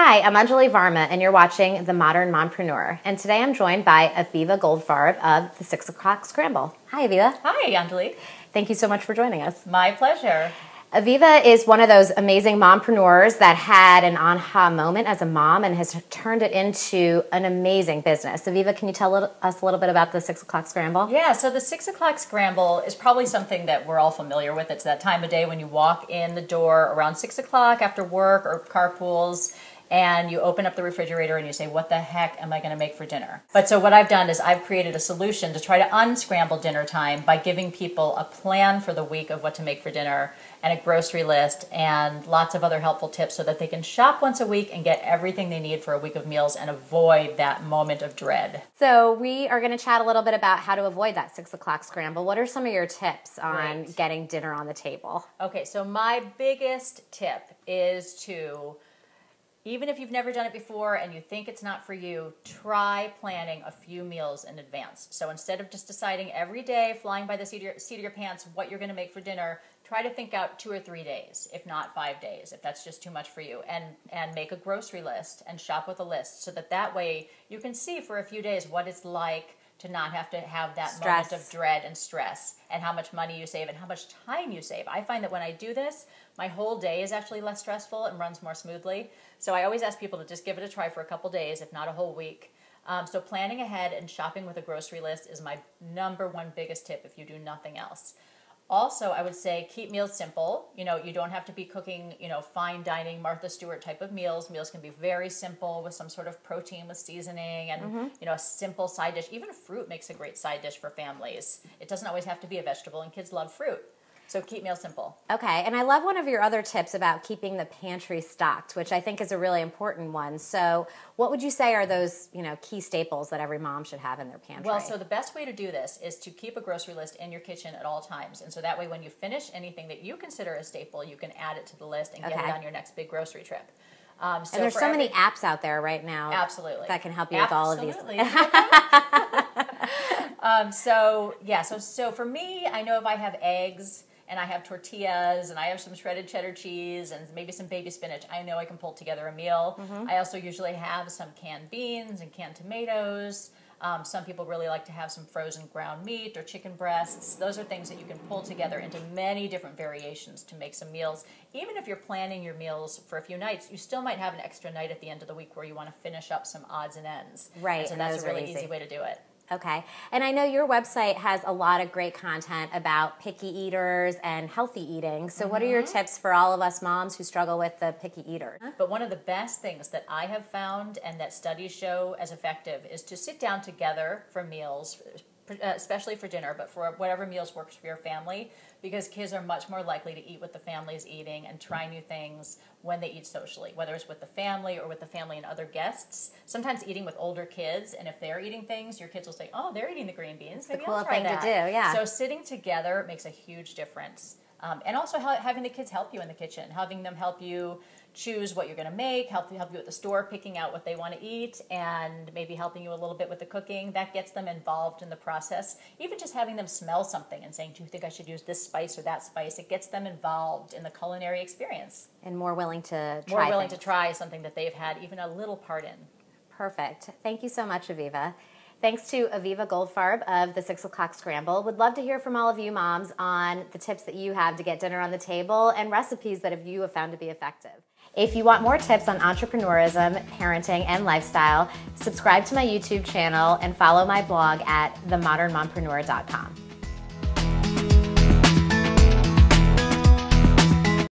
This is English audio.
Hi, I'm Anjali Varma, and you're watching The Modern Mompreneur. And today I'm joined by Aviva Goldfarb of the 6 O'Clock Scramble. Hi, Aviva. Hi, Anjali. Thank you so much for joining us. My pleasure. Aviva is one of those amazing mompreneurs that had an aha moment as a mom and has turned it into an amazing business. Aviva, can you tell us a little bit about the 6 O'Clock Scramble? Yeah, so the 6 O'Clock Scramble is probably something that we're all familiar with. It's that time of day when you walk in the door around 6 o'clock after work or carpools, and you open up the refrigerator and you say, what the heck am I going to make for dinner? But so what I've done is I've created a solution to try to unscramble dinner time by giving people a plan for the week of what to make for dinner and a grocery list and lots of other helpful tips so that they can shop once a week and get everything they need for a week of meals and avoid that moment of dread. So we are going to chat a little bit about how to avoid that 6 o'clock scramble. What are some of your tips on getting dinner on the table? Okay, so my biggest tip is to, even if you've never done it before and you think it's not for you, try planning a few meals in advance. So instead of just deciding every day, flying by the seat of your pants, what you're going to make for dinner, try to think out 2 or 3 days, if not 5 days, if that's just too much for you, and make a grocery list and shop with a list so that way you can see for a few days what it's like to not have to have that moment of dread and stress, and how much money you save and how much time you save. I find that when I do this, my whole day is actually less stressful and runs more smoothly. So I always ask people to just give it a try for a couple days, if not a whole week. So planning ahead and shopping with a grocery list is my #1 biggest tip if you do nothing else. Also, I would say keep meals simple. You don't have to be cooking, fine dining, Martha Stewart type of meals. Meals can be very simple with some sort of protein with seasoning and, a simple side dish. Even fruit makes a great side dish for families. It doesn't always have to be a vegetable, and kids love fruit. So keep meals simple. Okay, and I love one of your other tips about keeping the pantry stocked, which I think is a really important one. So what would you say are those, key staples that every mom should have in their pantry? Well, so the best way to do this is to keep a grocery list in your kitchen at all times. And so that way when you finish anything that you consider a staple, you can add it to the list and get it on your next big grocery trip. And there's so many apps out there right now. Absolutely. That can help you with all of these. So for me, I know if I have eggs and I have tortillas, and I have some shredded cheddar cheese, and maybe some baby spinach, I know I can pull together a meal. I also usually have some canned beans and canned tomatoes. Some people really like to have some frozen ground meat or chicken breasts. Those are things that you can pull together into many different variations to make some meals. Even if you're planning your meals for a few nights, you still might have an extra night at the end of the week where you want to finish up some odds and ends. Right. And so that's a really easy way to do it. Okay. And I know your website has a lot of great content about picky eaters and healthy eating. So what are your tips for all of us moms who struggle with the picky eater? But one of the best things that I have found and that studies show as effective is to sit down together for meals, especially for dinner, but for whatever meals works for your family, because kids are much more likely to eat what the family is eating and try new things when they eat socially, whether it's with the family or with the family and other guests. Sometimes eating with older kids, and if they're eating things, your kids will say, oh, they're eating the green beans. Maybe I'll try that. It's a cool thing to do, yeah. So sitting together makes a huge difference. And also having the kids help you in the kitchen, having them help you choose what you're going to make, help you at the store picking out what they want to eat, and maybe helping you a little bit with the cooking. That gets them involved in the process. Even just having them smell something and saying, do you think I should use this spice or that spice? It gets them involved in the culinary experience. And more willing to try something that they've had even a little part in. Perfect. Thank you so much, Aviva. Thanks to Aviva Goldfarb of the 6 O'Clock Scramble. Would love to hear from all of you moms on the tips that you have to get dinner on the table and recipes that you have found to be effective. If you want more tips on entrepreneurism, parenting, and lifestyle, subscribe to my YouTube channel and follow my blog at themodernmompreneur.com.